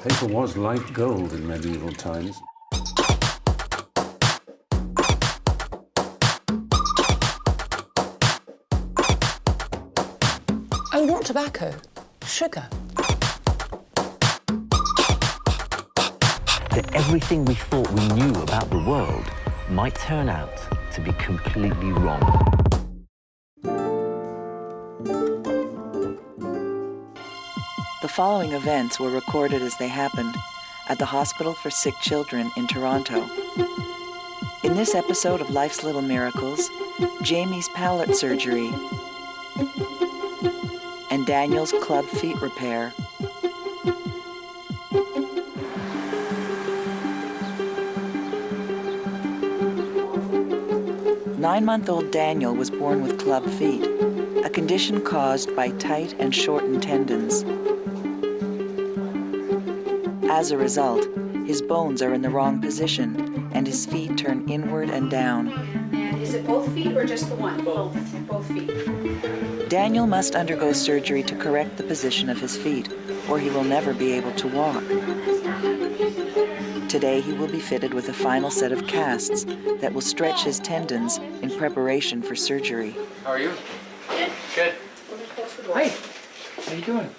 Paper was like gold in medieval times. Oh, not tobacco. Sugar. That everything we thought we knew about the world might turn out to be completely wrong. The following events were recorded as they happened at the Hospital for Sick Children in Toronto. In this episode of Life's Little Miracles, Jamie's palate surgery and Daniel's club feet repair. Nine-month-old Daniel was born with club feet, a condition caused by tight and shortened tendons. As a result, his bones are in the wrong position and his feet turn inward and down. And is it both feet or just the one? Both. Both feet. Daniel must undergo surgery to correct the position of his feet, or he will never be able to walk. Today, he will be fitted with a final set of casts that will stretch his tendons in preparation for surgery. How are you? Good. Hi. How are you doing?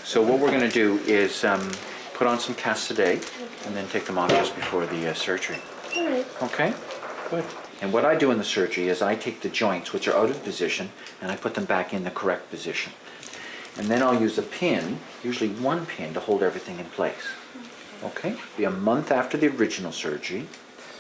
So what we're going to do is put on some casts today and then take them off just before the surgery. All right. Okay? Good. And what I do in the surgery is I take the joints, which are out of position, and I put them back in the correct position. And then I'll use a pin, usually one pin, to hold everything in place. Okay? Be a month after the original surgery.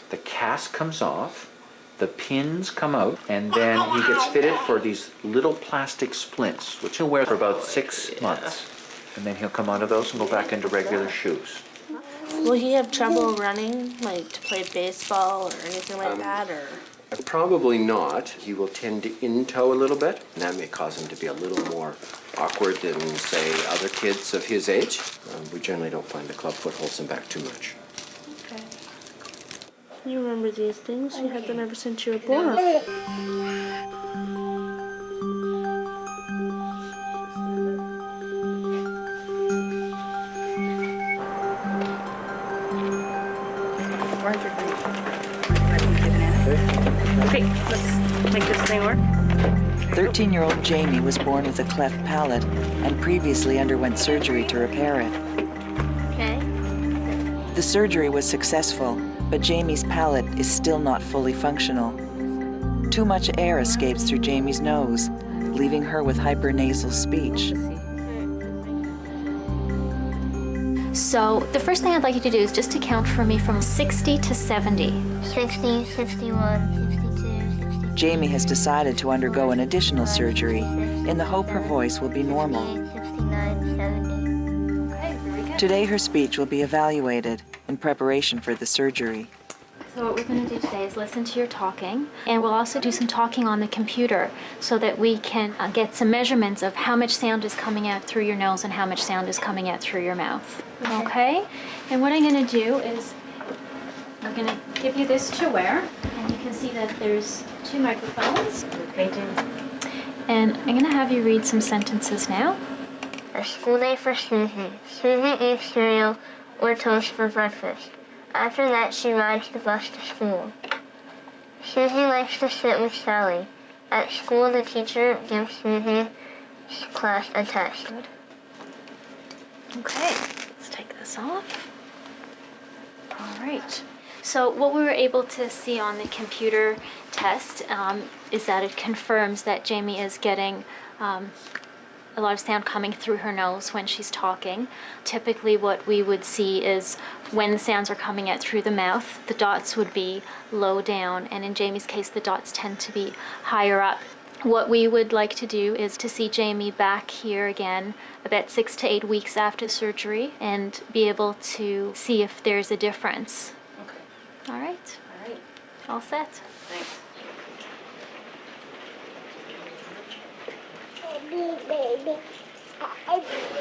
The cast comes off, the pins come out, and then he gets fitted for these little plastic splints, which he'll wear for about 6 months. And then he'll come out of those and go back into regular shoes. Will he have trouble running, like to play baseball or anything like that, or? Probably not. He will tend to in-toe a little bit, and that may cause him to be a little more awkward than, say, other kids of his age. We generally don't find the clubfoot holds him back too much. Okay. You remember these things? You had them ever since you were born. Okay, let's make this thing work. 13-year-old Jamie was born with a cleft palate and previously underwent surgery to repair it. Okay. The surgery was successful, but Jamie's palate is still not fully functional. Too much air escapes through Jamie's nose, leaving her with hypernasal speech. So the first thing I'd like you to do is just to count for me from 60 to 70. 60, 61, 62, 63. Jamie has decided to undergo an additional surgery in the hope her voice will be normal. 69, 70. Okay, very good. Today her speech will be evaluated in preparation for the surgery. So what we're going to do today is listen to your talking, and we'll also do some talking on the computer so that we can get some measurements of how much sound is coming out through your nose and how much sound is coming out through your mouth. Okay? And what I'm going to do is I'm going to give you this to wear, and you can see that there's 2 microphones. And I'm going to have you read some sentences now. A school day for Susie. Susie eats cereal or toast for breakfast. After that, she rides the bus to school. Susie likes to sit with Sally. At school, the teacher gives Susie's class a test. Good. Okay, let's take this off. All right. So what we were able to see on the computer test is that it confirms that Jamie is getting a lot of sound coming through her nose when she's talking. Typically what we would see is when the sounds are coming out through the mouth, the dots would be low down, and in Jamie's case the dots tend to be higher up. What we would like to do is to see Jamie back here again about 6 to 8 weeks after surgery and be able to see if there's a difference. Okay. All right? All right. All set? Thanks.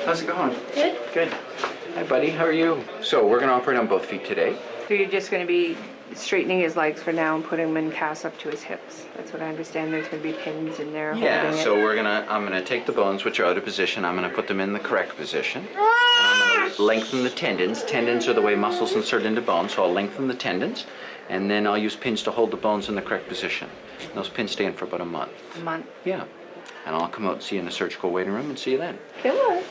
How's it going? Good. Good. Hi, buddy. How are you? So we're going to operate on both feet today. So you're just going to be straightening his legs for now and putting him in casts up to his hips. That's what I understand. There's going to be pins in there. Yeah, holding so it. I'm gonna take the bones which are out of position, I'm gonna put them in the correct position. And I'm gonna lengthen the tendons. Tendons are the way muscles insert into bones, so I'll lengthen the tendons. And then I'll use pins to hold the bones in the correct position. And those pins stay in for about a month. A month. Yeah. And I'll come out and see you in the surgical waiting room and see you then. Come on.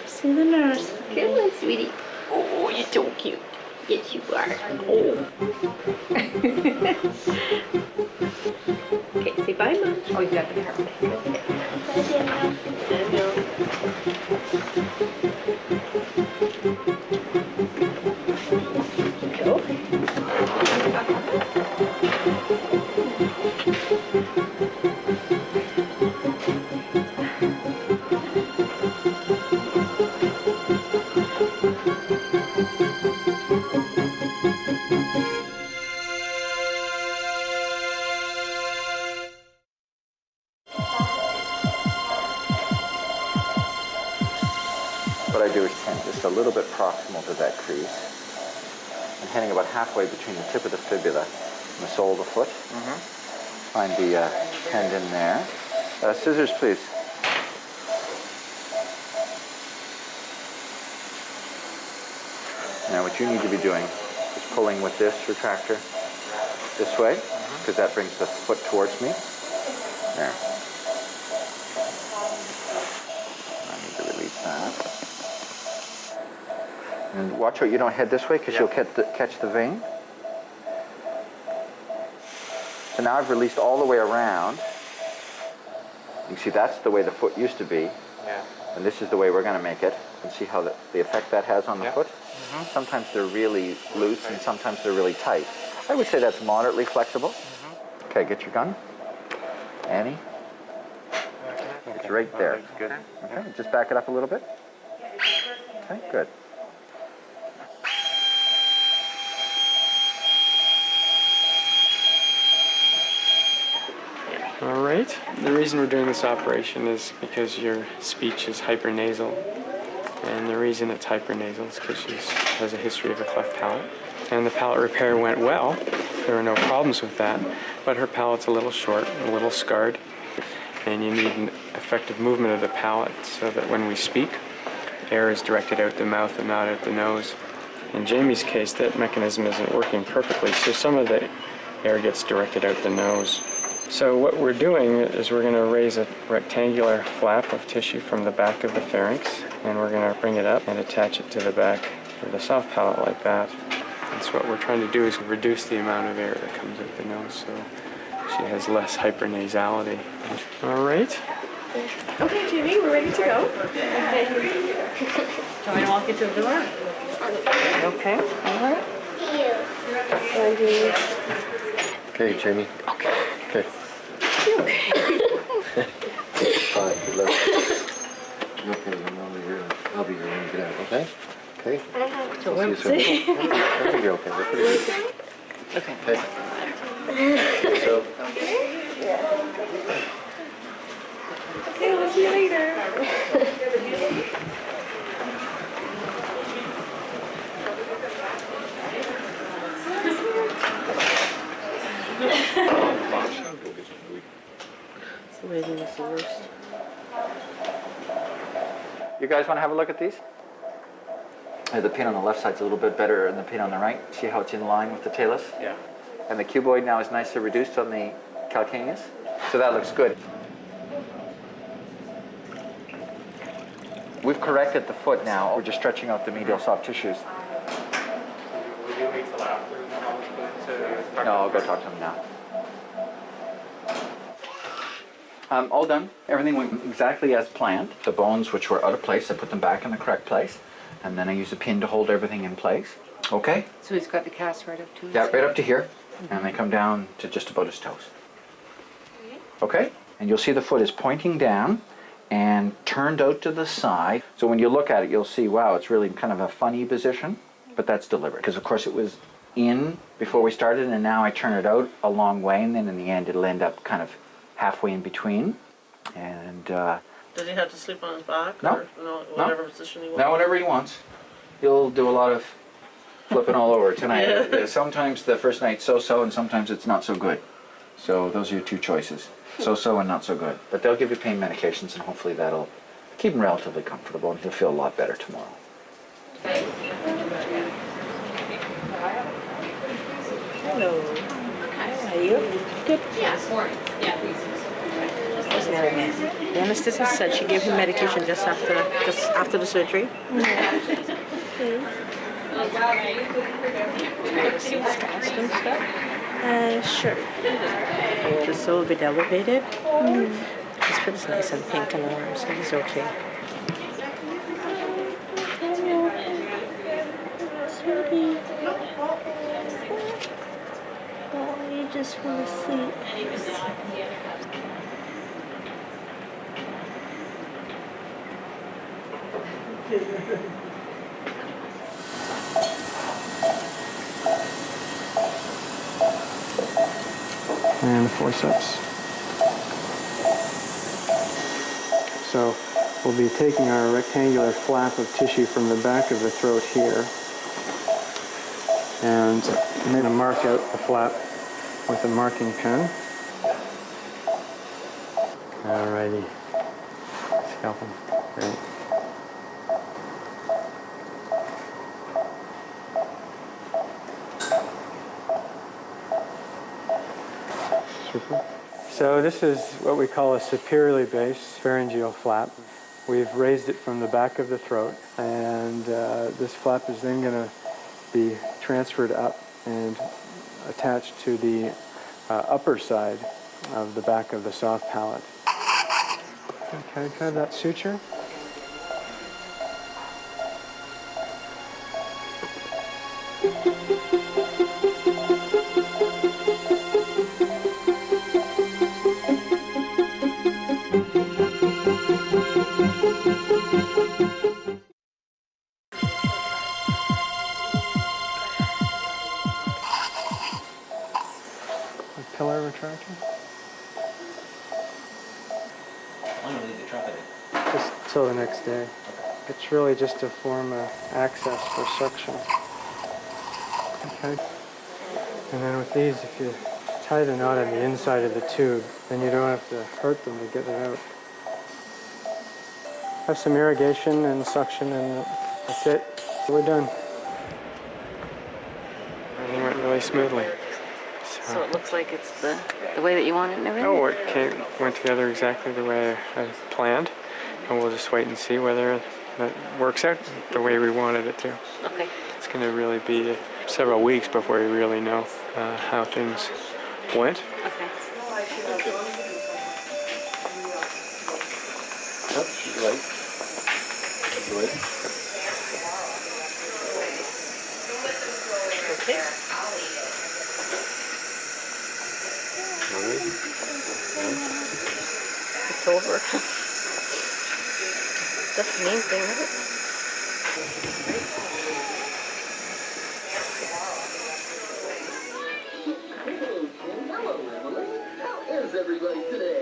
See the nurse. Come on, sweetie. Oh, you're so cute. Yes, you are. Oh. Okay, say bye, Mom. Oh, you got the hair. Okay. Bye, Daniel. Go. What I do is tend just a little bit proximal to that crease. I'm heading about halfway between the tip of the fibula and the sole of the foot. Find the tendon there. Scissors, please. Now what you need to be doing is pulling with this retractor this way, because that brings the foot towards me. There. I need to release that. And watch out you don't head this way, because you'll catch the vein. So now I've released all the way around. You can see that's the way the foot used to be. Yeah. And this is the way we're going to make it. And see how the effect that has on the foot? Sometimes they're really loose and sometimes they're really tight. I would say that's moderately flexible. Okay, get your gun. Annie. It's right there. Good. Okay, just back it up a little bit. Okay, good. All right. The reason we're doing this operation is because your speech is hypernasal. And the reason it's hypernasal is because she has a history of a cleft palate. And the palate repair went well. There were no problems with that. But her palate's a little short, a little scarred. And you need an effective movement of the palate so that when we speak, air is directed out the mouth and not out the nose. In Jamie's case, that mechanism isn't working perfectly, so some of the air gets directed out the nose. So what we're doing is we're going to raise a rectangular flap of tissue from the back of the pharynx, and we're going to bring it up and attach it to the back of the soft palate like that. That's what we're trying to do, is reduce the amount of air that comes out the nose so she has less hypernasality. All right. Okay, Jimmy, we're ready to go. Okay. Do you want me to walk you to the door? Okay. All right. Okay, Jamie. Okay. Okay. Fine, good luck. Okay, I'll be here when you get out, okay? Okay? So see you soon. There you go, okay, we're pretty good. Okay. Okay. So. Okay, we'll see you later. You guys want to have a look at these? The pin on the left side's a little bit better than the pin on the right. See how it's in line with the talus? Yeah. And the cuboid now is nicely reduced on the calcaneus. So that looks good. We've corrected the foot now. We're just stretching out the medial soft tissues. Would you wait till after to No, I'll go talk to them now. All done. Everything went exactly as planned. The bones, which were out of place, I put them back in the correct place. And then I use a pin to hold everything in place. Okay? So he's got the cast right up to his Yeah, right up to here. And they come down to just about his toes. Okay? And you'll see the foot is pointing down and turned out to the side. So when you look at it, you'll see, wow, it's really kind of a funny position. But that's deliberate. Because, of course, it was in before we started, and now I turn it out a long way, and then in the end it'll end up kind of halfway in between. And does he have to sleep on his back? No. Or, no, whatever position he wants? Now whatever he wants. He'll do a lot of flipping all over tonight. Sometimes the first night's so-so, and sometimes it's not so good. So those are your two choices, so-so and not so good. But they'll give you pain medications, and hopefully that'll keep him relatively comfortable, and he'll feel a lot better tomorrow. Hello. How are you? Good. Yeah, morning. Yeah, please. The anesthetist said she gave him medication just after the surgery. Sure. Just a little bit elevated. His foot is nice and pink and warm, so he's okay. Sweetie. Oh, you just want to sleep. And the forceps. So we'll be taking our rectangular flap of tissue from the back of the throat here and I'm going to mark out the flap with a marking pen. Alrighty. Scalpel. Great. Super. So this is what we call a superiorly based pharyngeal flap. We've raised it from the back of the throat, and this flap is then going to be transferred up and attached to the upper side of the back of the soft palate. Okay, grab that suture. Pillar retractor? I'm going to leave the trumpet in. Just till the next day. It's really just to form an access for suction. Okay. And then with these, if you tie the knot on the inside of the tube, then you don't have to hurt them to get it out. Have some irrigation and suction, and that's it. We're done. Everything went really smoothly. So it looks like it's the way that you want it and everything? Oh, it went together exactly the way I planned. And we'll just wait and see whether that works out the way we wanted it to. Okay. It's going to really be several weeks before we really know how things went. Okay. Oh, she's late. She's late. Okay. It's over. That's the main thing, isn't it? Hello, Emily. How is everybody today?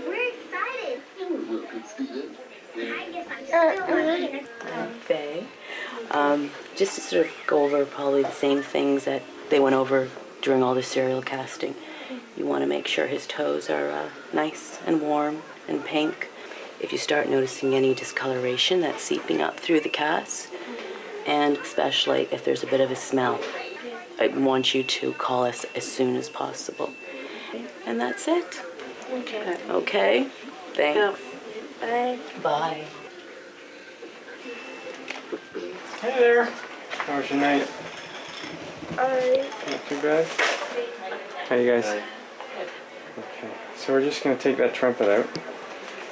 We're excited. We're good, Steven. I guess I'm still here. Faye. Just to sort of go over probably the same things that they went over during all the serial casting. You want to make sure his toes are nice and warm and pink. If you start noticing any discoloration that's seeping up through the cast, and especially if there's a bit of a smell, I want you to call us as soon as possible. And that's it. Okay. Okay? Thanks. Bye. Bye. Hey there. How was your night? Alright. Not too bad? How you guys? Okay, so we're just going to take that trumpet out.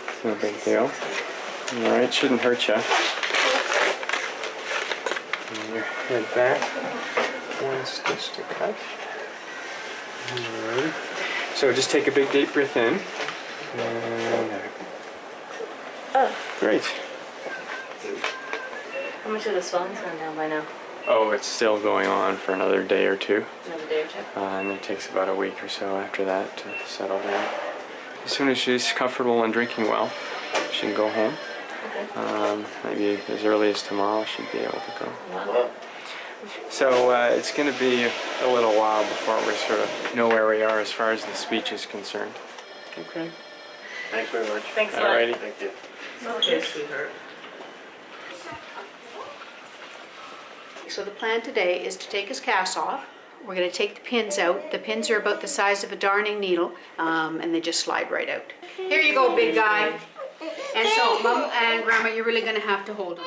It's no big deal. Alright, shouldn't hurt you. And your head back. One stitch to cut. Alright. So just take a big deep breath in. And out. Oh. Great. How much of the swelling's gone down by now? Oh, it's still going on for another day or two. Another day or two? And it takes about a week or so after that to settle down. As soon as she's comfortable and drinking well, she can go home. Okay. Maybe as early as tomorrow she'd be able to go. Wow. So it's going to be a little while before we sort of know where we are as far as the speech is concerned. Okay. Thanks very much. Thanks a lot. Alrighty. Thank you. Okay, sweetheart. So the plan today is to take his cast off. We're going to take the pins out. The pins are about the size of a darning needle, and they just slide right out. Here you go, big guy. And so, Mom and Grandma, you're really going to have to hold him.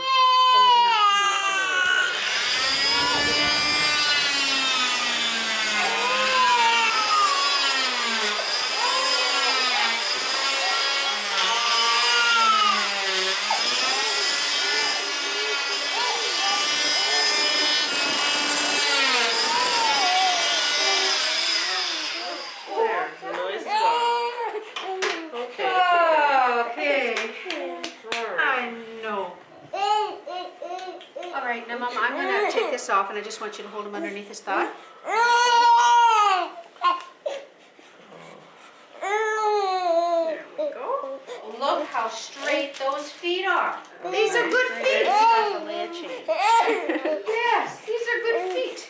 Off, and I just want you to hold him underneath his thigh. There we go. Look how straight those feet are. These are good feet. Definitely a change. Yes, these are good feet.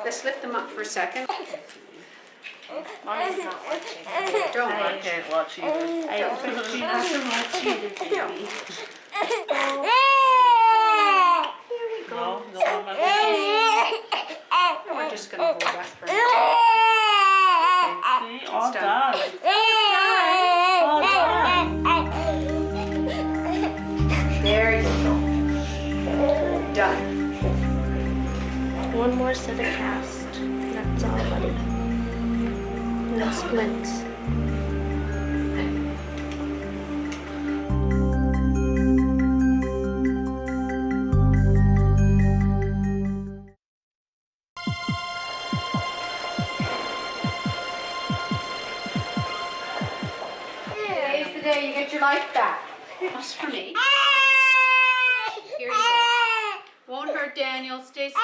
Let's lift them up for a second. Mommy's not watching. Don't I watch. can't watch either. I don't think she has to watch either, baby. No, no, we're just going to hold that for a minute. See, all done. All done. There you go. Done. One more set of cast. That's all, buddy. No splints. Today's the day you get your life back. That's for me. Here you go. Won't hurt, Daniel. Stay still.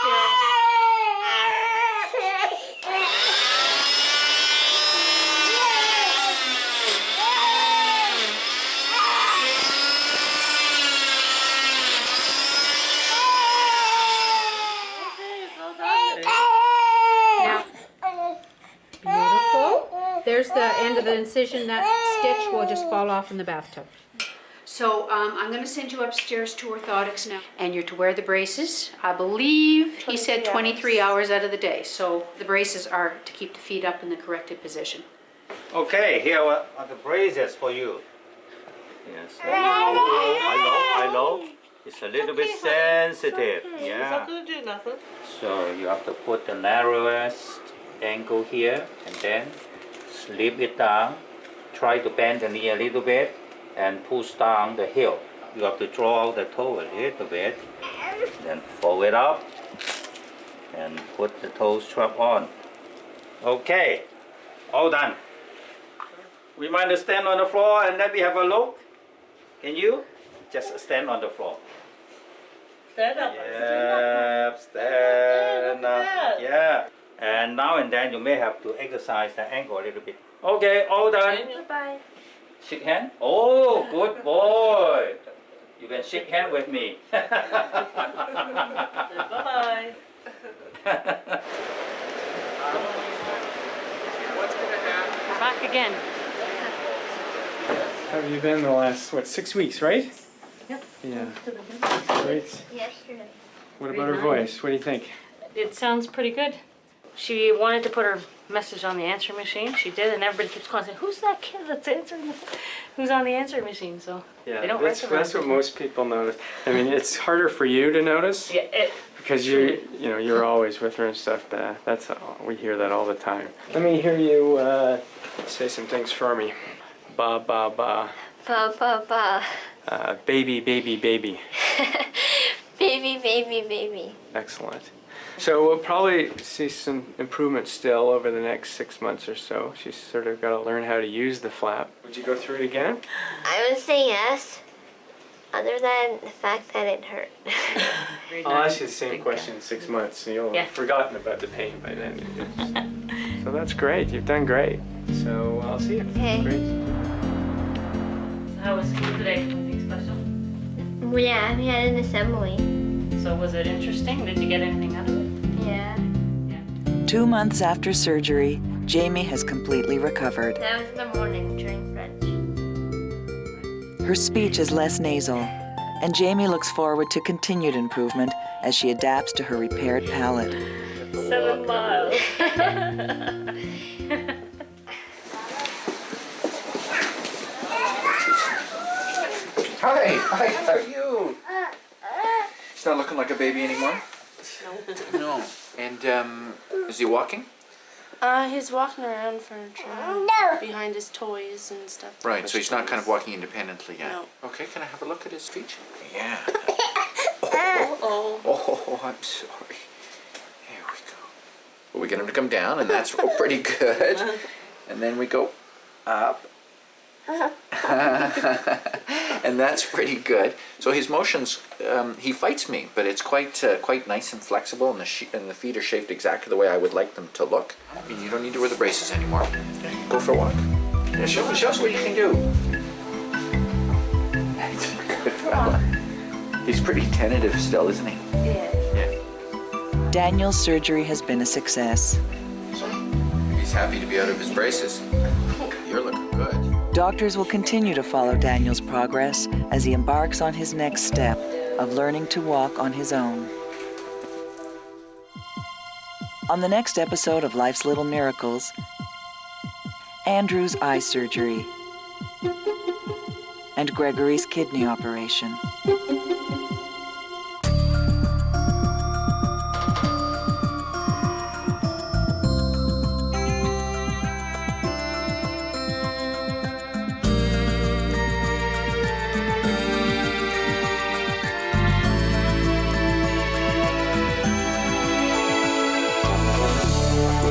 There's the end of the incision. That stitch will just fall off in the bathtub. So I'm going to send you upstairs to orthotics now. And you're to wear the braces. I believe he said 23 hours out of the day. So the braces are to keep the feet up in the corrected position. Okay, here are the braces for you. Yes. I know. It's a little bit sensitive. It's not going to do nothing. So you have to put the narrowest angle here and then slip it down. Try to bend the knee a little bit and push down the heel. You have to draw out the toe a little bit. Then fold it up and put the toe strap on. Okay, all done. We might stand on the floor and let me have a look. Can you? Just stand on the floor. Stand up. Yep, stand up. Yeah. And now and then you may have to exercise the ankle a little bit. Okay, all done. Bye. Shake hand. Oh, good boy. You can shake hand with me. Bye-bye. We're back again. How have you been the last, 6 weeks, right? Yep. Yeah. Great. Yesterday. What about her voice? What do you think? It sounds pretty good. She wanted to put her message on the answering machine. She did, and everybody keeps calling saying, "Who's that kid that's answering who's on the answering machine?" So Yeah, they don't that's recognize what it. most people notice. I mean, it's harder for you to notice. Yeah, because you're always with her and stuff. We hear that all the time. Let me hear you say some things for me. Ba ba ba. Ba ba ba. Baby baby baby. Baby baby baby. Excellent. So we'll probably see some improvement still over the next 6 months or so. She's sort of got to learn how to use the flap. Would you go through it again? I would say yes, other than the fact that it hurt. I'll ask you the same question in 6 months, so you'll have forgotten about the pain by then. So that's great. You've done great. So I'll see you. Okay. Great. So how was school today? Anything special? Well, yeah, we had an assembly, So was it interesting? Did you get anything out of it? Yeah. 2 months after surgery, Jamie has completely recovered. That was in the morning during French. Her speech is less nasal, and Jamie looks forward to continued improvement as she adapts to her repaired palate. 7 miles. Hi, how are you? He's not looking like a baby anymore? No. And is he walking? He's walking around furniture behind his toys and stuff. Right, so he's not kind of walking independently yet. No. Okay, can I have a look at his feet? Yeah. Oh. Oh, I'm sorry. Here we go. Well, we get him to come down, and that's pretty good. And then we go up. And that's pretty good. So his motions, he fights me, but it's quite nice and flexible, and the feet are shaped exactly the way I would like them to look. I mean, you don't need to wear the braces anymore. Yeah, you can go for a walk. Yeah, show us what you can do. That's a good fella. He's pretty tentative still, isn't he? Yeah. Daniel's surgery has been a success. He's happy to be out of his braces. You're looking good. Doctors will continue to follow Daniel's progress as he embarks on his next step of learning to walk on his own. On the next episode of Life's Little Miracles, Andrew's eye surgery and Gregory's kidney operation.